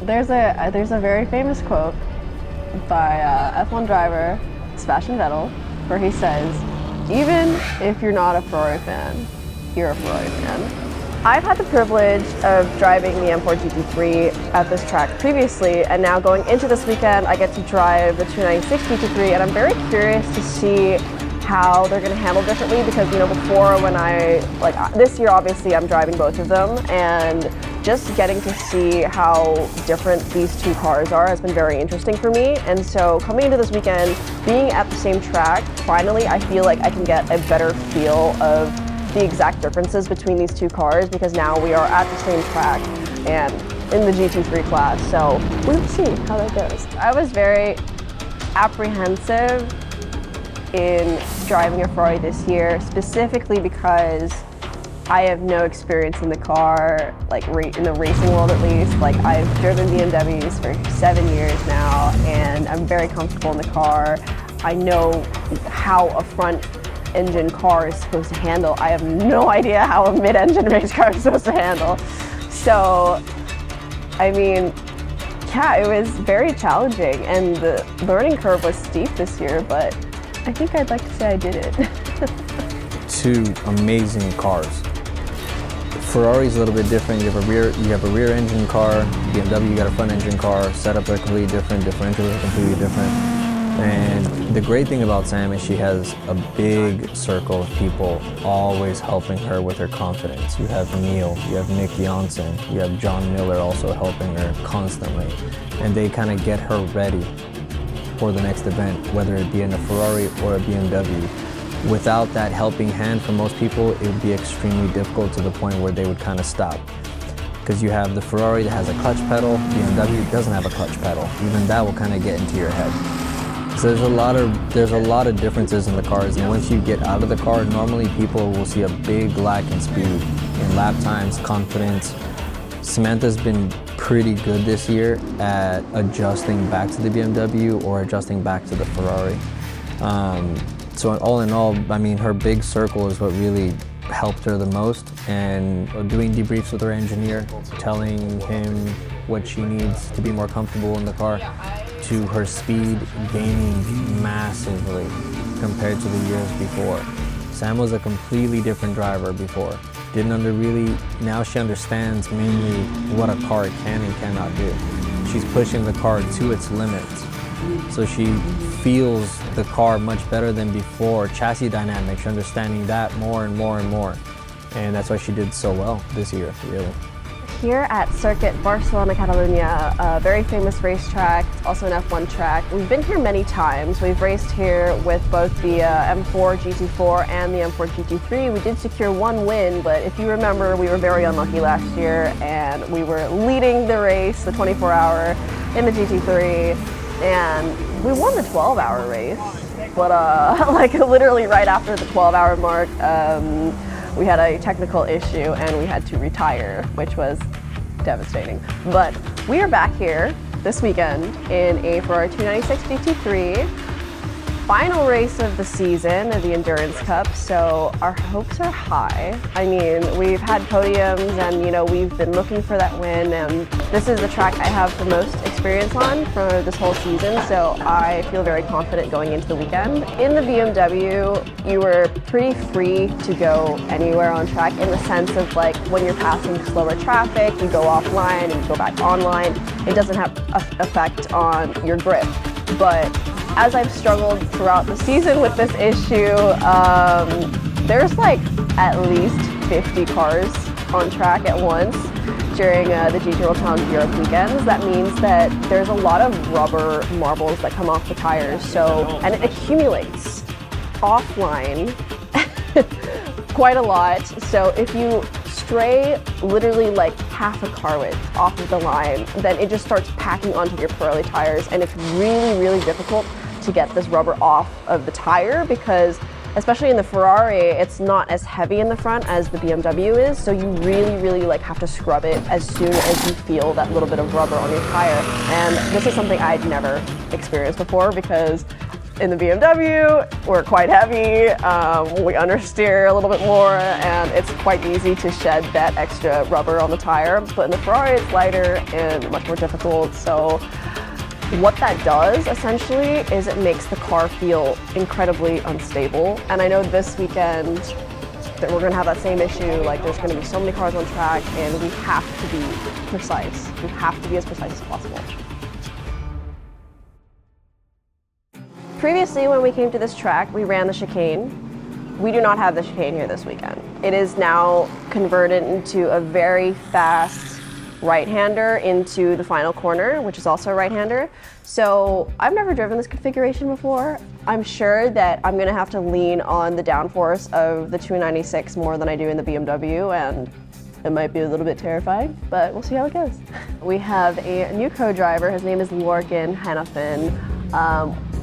There's a very famous quote by F1 driver Sebastian Vettel, where he says, "Even if you're not a Ferrari fan, you're a Ferrari fan." I've had the privilege of driving the M4 GT3 at this track previously, and now going into this weekend, I get to drive the 296 GT3, and I'm very curious to see how they're going to handle differently because, you know, before when this year obviously I'm driving both of them, and just getting to see how different these two cars are has been very interesting for me. And so coming into this weekend, being at the same track, finally I feel like I can get a better feel of the exact differences between these two cars because now we are at the same track and in the GT3 class. So we'll see how that goes. I was very apprehensive in driving a Ferrari this year, specifically because I have no experience in the car, like in the racing world at least. Like, I've driven BMWs for 7 years now, and I'm very comfortable in the car. I know how a front engine car is supposed to handle. I have no idea how a mid-engine race car is supposed to handle. So, I mean, yeah, it was very challenging, and the learning curve was steep this year, but I think I'd like to say I did it. Two amazing cars. Ferrari's a little bit different. You have a rear engine car. BMW, you got a front engine car. Setups are completely different. Differentials are completely different. And the great thing about Sam is she has a big circle of people always helping her with her confidence. You have Neil, you have Nick Janssen, you have Jon Miller also helping her constantly. And they kind of get her ready for the next event, whether it be in a Ferrari or a BMW. Without that helping hand from most people, it would be extremely difficult to the point where they would kind of stop. Because you have the Ferrari that has a clutch pedal, BMW doesn't have a clutch pedal. Even that will kind of get into your head. So there's a lot of differences in the cars, and once you get out of the car, normally people will see a big lack in speed, in lap times, confidence. Samantha's been pretty good this year at adjusting back to the BMW or adjusting back to the Ferrari. So all in all, I mean, her big circle is what really helped her the most, and doing debriefs with her engineer, telling him what she needs to be more comfortable in the car, to her speed gaining massively compared to the years before. Sam was a completely different driver before. Now she understands mainly what a car can and cannot do. She's pushing the car to its limits. So she feels the car much better than before. Chassis dynamics, she's understanding that more and more and more. And that's why she did so well this year, really. Here at Circuit Barcelona-Catalonia, a very famous racetrack, also an F1 track. We've been here many times. We've raced here with both the M4 GT4 and the M4 GT3. We did secure one win, but if you remember, we were very unlucky last year, and we were leading the race, the 24-hour, in the GT3, and we won the 12-hour race. But like literally right after the 12-hour mark, we had a technical issue and we had to retire, which was devastating. But we are back here this weekend in a Ferrari 296 GT3, final race of the season of the Endurance Cup, so our hopes are high. I mean, we've had podiums and, you know, we've been looking for that win, and this is the track I have the most experience on for this whole season, so I feel very confident going into the weekend. In the BMW, you were pretty free to go anywhere on track in the sense of, like, when you're passing slower traffic, you go offline and you go back online. It doesn't have an effect on your grip. But as I've struggled throughout the season with this issue, there's like at least 50 cars on track at once during the GT World Challenge Europe weekends. That means that there's a lot of rubber marbles that come off the tires, and it accumulates offline quite a lot. So if you stray literally like half a car width off of the line, then it just starts packing onto your Pirelli tires, and it's really, really difficult to get this rubber off of the tire because, especially in the Ferrari, it's not as heavy in the front as the BMW is, so you really, really like have to scrub it as soon as you feel that little bit of rubber on your tire. And this is something I'd never experienced before because In the BMW, we're quite heavy, we understeer a little bit more, and it's quite easy to shed that extra rubber on the tire. But in the Ferrari, it's lighter and much more difficult. So what that does, essentially, is it makes the car feel incredibly unstable. And I know this weekend that we're gonna have that same issue. Like, there's gonna be so many cars on track, and we have to be precise. We have to be as precise as possible. Previously, when we came to this track, we ran the chicane. We do not have the chicane here this weekend. It is now converted into a very fast right-hander into the final corner, which is also a right-hander. So I've never driven this configuration before. I'm sure that I'm gonna have to lean on the downforce of the 296 more than I do in the BMW, and it might be a little bit terrifying, but we'll see how it goes. We have a new co-driver. His name is Lorcan Hannafin.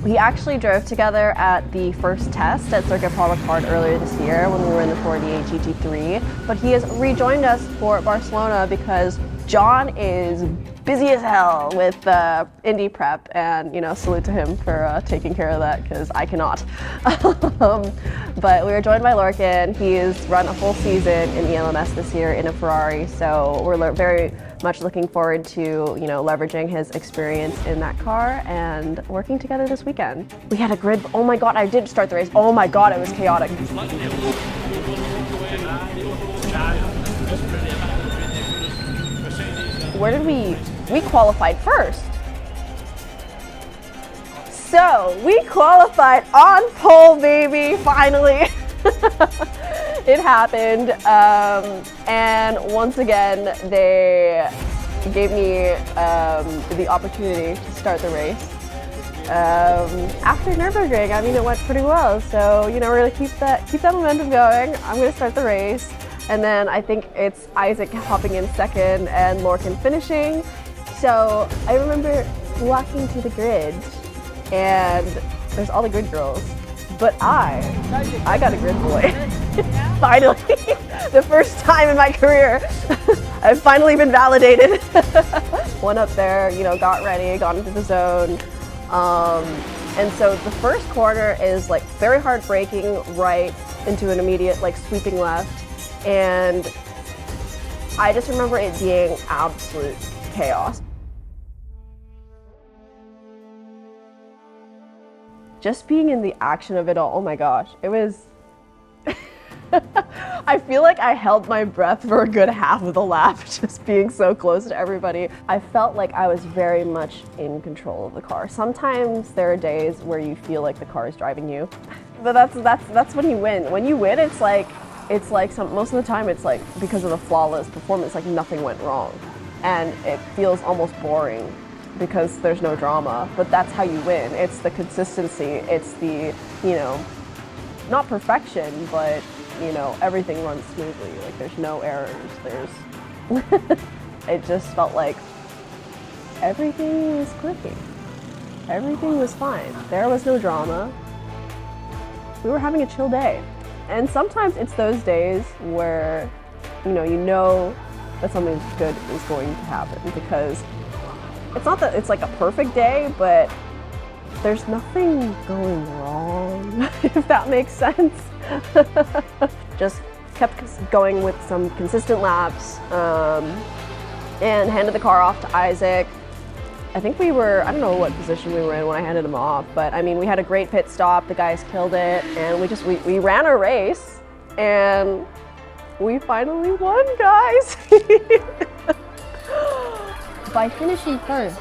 We actually drove together at the first test at Circuit Barcelona-Catalonia earlier this year when we were in the 48 GT3, but he has rejoined us for Barcelona because Jon is busy as hell with Indy prep, and salute to him for taking care of that, because I cannot. But we were joined by Lorcan. He's run a full season in ELMS this year in a Ferrari, so we're very much looking forward to leveraging his experience in that car and working together this weekend. We had a grid. Oh my god, I did start the race. Oh my god, it was chaotic. Where did we qualified first. So we qualified on pole, baby, finally. It happened, and once again they gave me the opportunity to start the race. After Nürburgring, I mean, it went pretty well, so we're gonna keep that momentum going. I'm gonna start the race, and then I think it's Isaac hopping in second and Lorcan finishing. So I remember walking to the grid, and there's all the grid girls, but I got a grid boy. Finally, the first time in my career, I've finally been validated. Went up there, got ready, got into the zone. And so the first corner is like very hard braking right into an immediate like sweeping left. And I just remember it being absolute chaos. Just being in the action of it all, oh my gosh, it was, I feel like I held my breath for a good half of the lap, just being so close to everybody. I felt like I was very much in control of the car. Sometimes there are days where you feel like the car is driving you, but that's when you win. When you win, it's like most of the time it's like, because of the flawless performance, like nothing went wrong, and it feels almost boring because there's no drama, but that's how you win. It's the consistency, it's the, not perfection, but everything runs smoothly. Like there's no errors, it just felt like everything was clicking. Everything was fine. There was no drama. We were having a chill day. And sometimes it's those days where, you know that something good is going to happen, because it's not that it's like a perfect day, but there's nothing going wrong, if that makes sense. Just kept going with some consistent laps, and handed the car off to Isaac. I think we were, I don't know what position we were in when I handed him off, but I mean, we had a great pit stop, the guys killed it, and we ran a race, and we finally won, guys. By finishing first,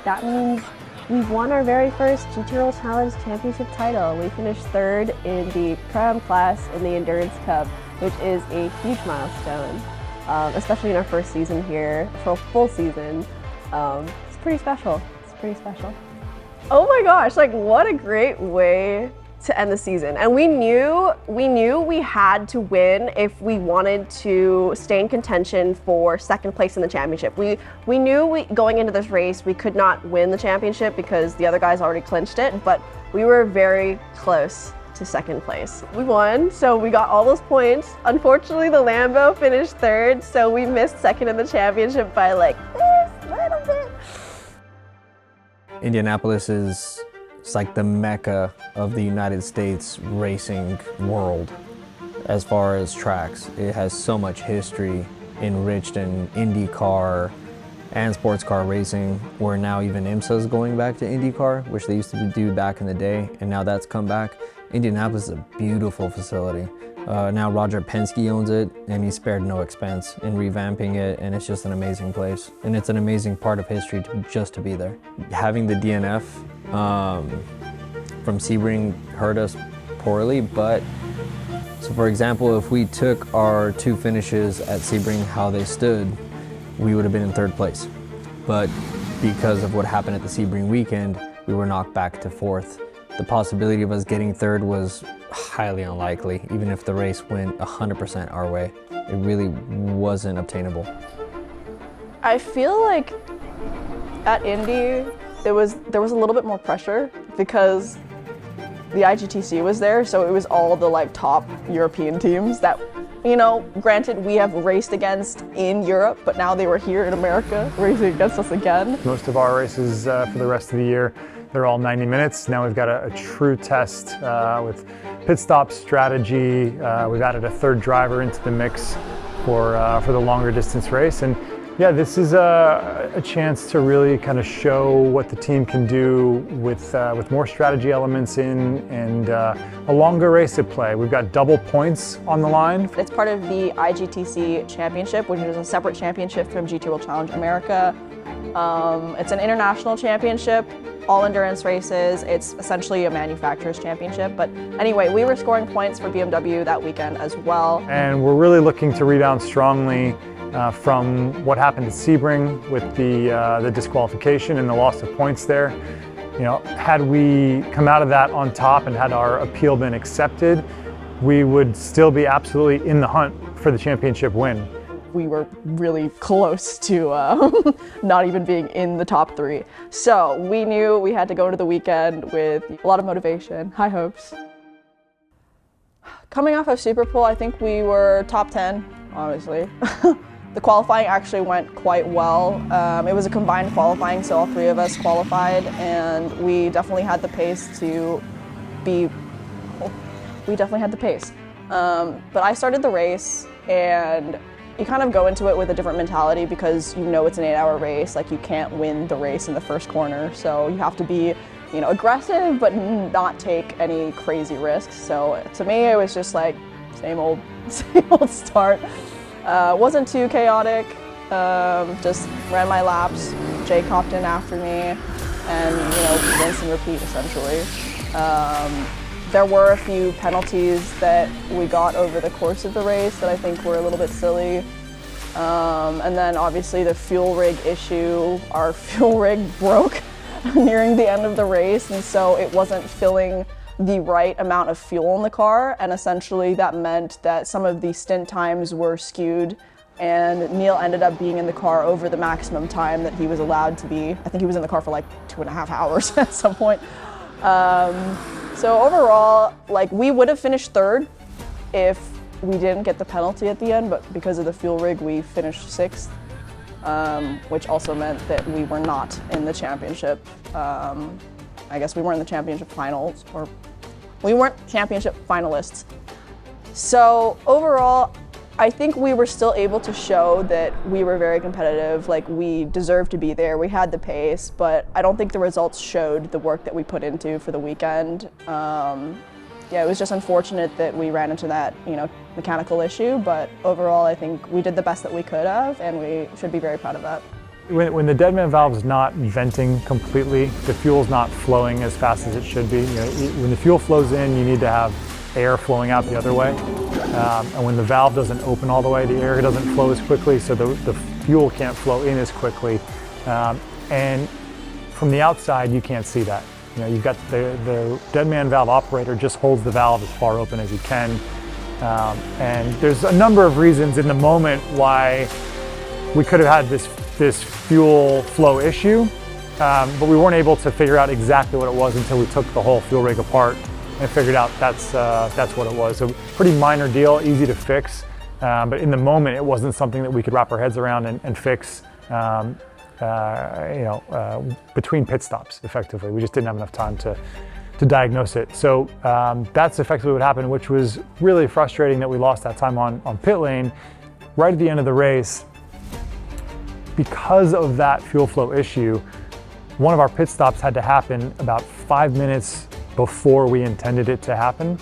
that means we've won our very first GT World Challenge Championship title. We finished third in the Pro-Am class in the Endurance Cup, which is a huge milestone, especially in our first season here, for a full season. It's pretty special. It's pretty special. Oh my gosh, like what a great way to end the season. And we knew we had to win if we wanted to stay in contention for second place in the championship. We knew going into this race we could not win the championship because the other guys already clinched it, but we were very close to second place. We won, so we got all those points. Unfortunately, the Lambo finished third, so we missed second in the championship by like this little bit. Indianapolis is It's like the mecca of the United States racing world as far as tracks. It has so much history enriched in IndyCar and sports car racing, where now even IMSA is going back to IndyCar, which they used to do back in the day, and now that's come back. Indianapolis is a beautiful facility. Now Roger Penske owns it, and he spared no expense in revamping it, and it's just an amazing place. And it's an amazing part of history just to be there. Having the DNF from Sebring hurt us poorly, but so for example, if we took our 2 finishes at Sebring how they stood, we would have been in 3rd place. But because of what happened at the Sebring weekend, we were knocked back to 4th. The possibility of us getting 3rd was highly unlikely, even if the race went 100% our way. It really wasn't obtainable. I feel like at Indy, there was a little bit more pressure because the IGTC was there, so it was all the like top European teams that, you know, granted we have raced against in Europe, but now they were here in America racing against us again. Most of our races for the rest of the year, they're all 90 minutes. Now we've got a true test with pit stop strategy. We've added a 3rd driver into the mix for the longer distance race. And yeah, this is a chance to really kind of show what the team can do with more strategy elements in and a longer race to play. We've got double points on the line. It's part of the IGTC championship, which is a separate championship from GT World Challenge America. It's an international championship, all endurance races. It's essentially a manufacturer's championship. But anyway, we were scoring points for BMW that weekend as well. And we're really looking to rebound strongly from what happened at Sebring with the disqualification and the loss of points there. You know, had we come out of that on top and had our appeal been accepted, we would still be absolutely in the hunt for the championship win. We were really close to not even being in the top 3. So we knew we had to go into the weekend with a lot of motivation, high hopes. Coming off of Superpole, I think we were top 10, obviously. The qualifying actually went quite well. It was a combined qualifying, so all 3 of us qualified, and we definitely had the pace to be, we definitely had the pace. But I started the race, and you kind of go into it with a different mentality because you know it's an 8-hour race. Like, you can't win the race in the first corner, so you have to be, you know, aggressive but not take any crazy risks. So to me, it was just like same old start. Wasn't too chaotic. Just ran my laps. Jake hopped in after me, and you know, rinse and repeat essentially. There were a few penalties that we got over the course of the race that I think were a little bit silly. And then obviously the fuel rig issue. Our fuel rig broke nearing the end of the race, and so it wasn't filling the right amount of fuel in the car, and essentially that meant that some of the stint times were skewed, and Neil ended up being in the car over the maximum time that he was allowed to be. I think he was in the car for like 2.5 hours at some point. So overall, like, we would have finished 3rd if we didn't get the penalty at the end, but because of the fuel rig, we finished 6th, which also meant that we were not in the championship. I guess we weren't in the championship finals, or we weren't championship finalists. So overall, I think we were still able to show that we were very competitive, like we deserved to be there, we had the pace, but I don't think the results showed the work that we put into for the weekend. Yeah, it was just unfortunate that we ran into that, you know, mechanical issue, but overall I think we did the best that we could have, and we should be very proud of that. When the deadman valve's not venting completely, the fuel's not flowing as fast as it should be. You know, when the fuel flows in, you need to have air flowing out the other way. And when the valve doesn't open all the way, the air doesn't flow as quickly, so the fuel can't flow in as quickly. And from the outside, you can't see that. You know, you've got the deadman valve operator just holds the valve as far open as he can. And there's a number of reasons in the moment why we could have had this fuel flow issue, but we weren't able to figure out exactly what it was until we took the whole fuel rig apart and figured out that's what it was. So pretty minor deal, easy to fix, but in the moment it wasn't something that we could wrap our heads around and fix. between pit stops, effectively. We just didn't have enough time to diagnose it. So that's effectively what happened, which was really frustrating that we lost that time on pit lane right at the end of the race. Because of that fuel flow issue, one of our pit stops had to happen about 5 minutes before we intended it to happen,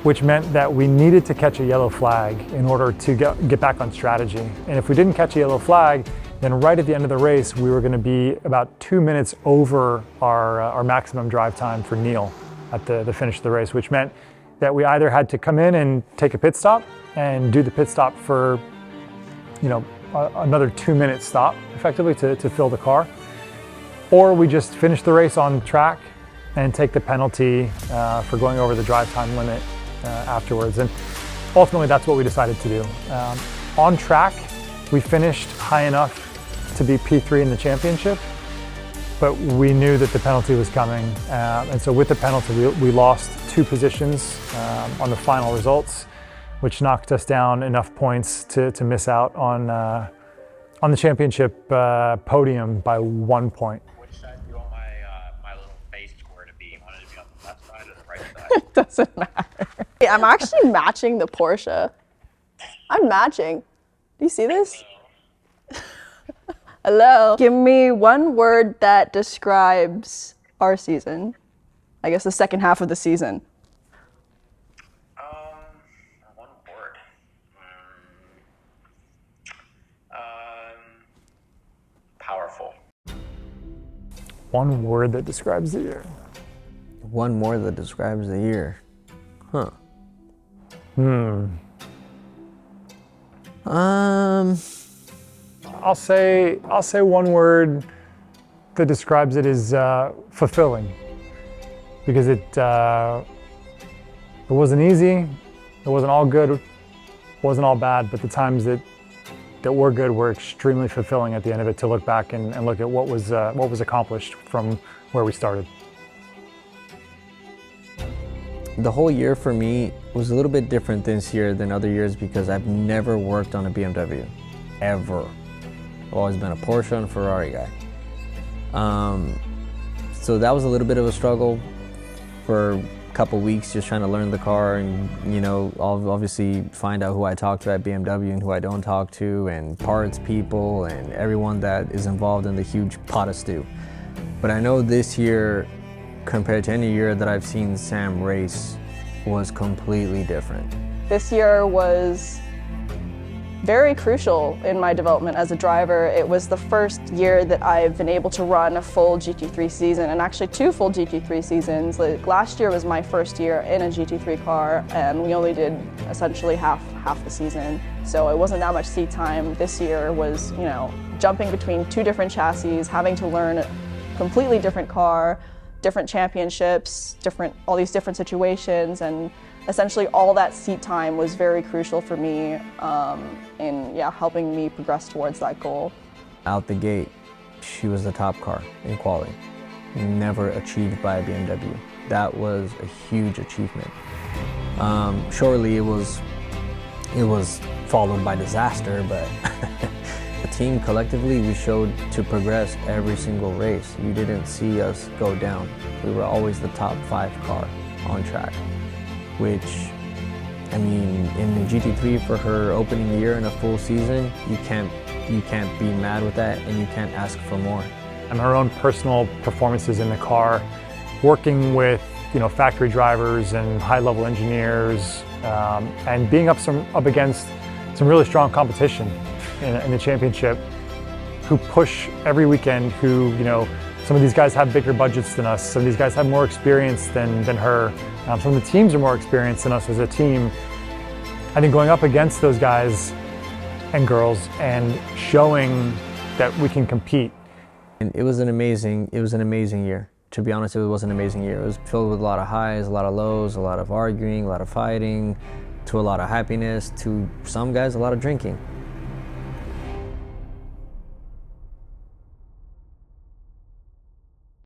which meant that we needed to catch a yellow flag in order to get back on strategy. And if we didn't catch a yellow flag, then right at the end of the race, we were going to be about 2 minutes over our maximum drive time for Neil at the finish of the race, which meant that we either had to come in and take a pit stop and do the pit stop for, another 2-minute stop, effectively, to fill the car, or we just finish the race on track and take the penalty for going over the drive time limit afterwards. And ultimately, that's what we decided to do. On track, we finished high enough to be P3 in the championship, but we knew that the penalty was coming. And so with the penalty, we lost 2 positions on the final results, which knocked us down enough points to miss out on the championship podium by 1 point. Which side do you want my little face square to be? You want it to be on the left side or the right side? It doesn't matter. I'm actually matching the Porsche. I'm matching. Do you see this? Hello. Give me one word that describes our season. I guess the second half of the season. One word. Powerful. One word that describes the year. One more that describes the year. Huh. I'll say one word that describes it is fulfilling, because it wasn't easy, it wasn't all good, it wasn't all bad, but the times that were good were extremely fulfilling at the end of it, to look back and look at what was accomplished from where we started. The whole year for me was a little bit different this year than other years because I've never worked on a BMW, ever. I've always been a Porsche and Ferrari guy. So that was a little bit of a struggle for a couple weeks, just trying to learn the car and, obviously find out who I talk to at BMW and who I don't talk to, and parts people and everyone that is involved in the huge pot of stew. But I know this year, compared to any year that I've seen Sam race, was completely different. This year was very crucial in my development as a driver. It was the first year that I've been able to run a full GT3 season, and actually 2 full GT3 seasons. Last year was my first year in a GT3 car, and we only did essentially half the season. So it wasn't that much seat time. This year was, jumping between 2 different chassis, having to learn a completely different car, different championships, all these different situations, and essentially all that seat time was very crucial for me in helping me progress towards that goal. Out the gate, she was the top car in quality, never achieved by a BMW. That was a huge achievement. Surely it was followed by disaster, but the team collectively, we showed to progress every single race. You didn't see us go down. We were always the top 5 car on track, which, in the GT3 for her opening year in a full season, you can't be mad with that, and you can't ask for more. And her own personal performances in the car, working with factory drivers and high-level engineers, and being up against some really strong competition in the championship, who push every weekend, who, some of these guys have bigger budgets than us, some of these guys have more experience than her, some of the teams are more experienced than us as a team. I think going up against those guys and girls and showing that we can compete. And it was an amazing year. To be honest, it was an amazing year. It was filled with a lot of highs, a lot of lows, a lot of arguing, a lot of fighting, to a lot of happiness, to some guys, a lot of drinking.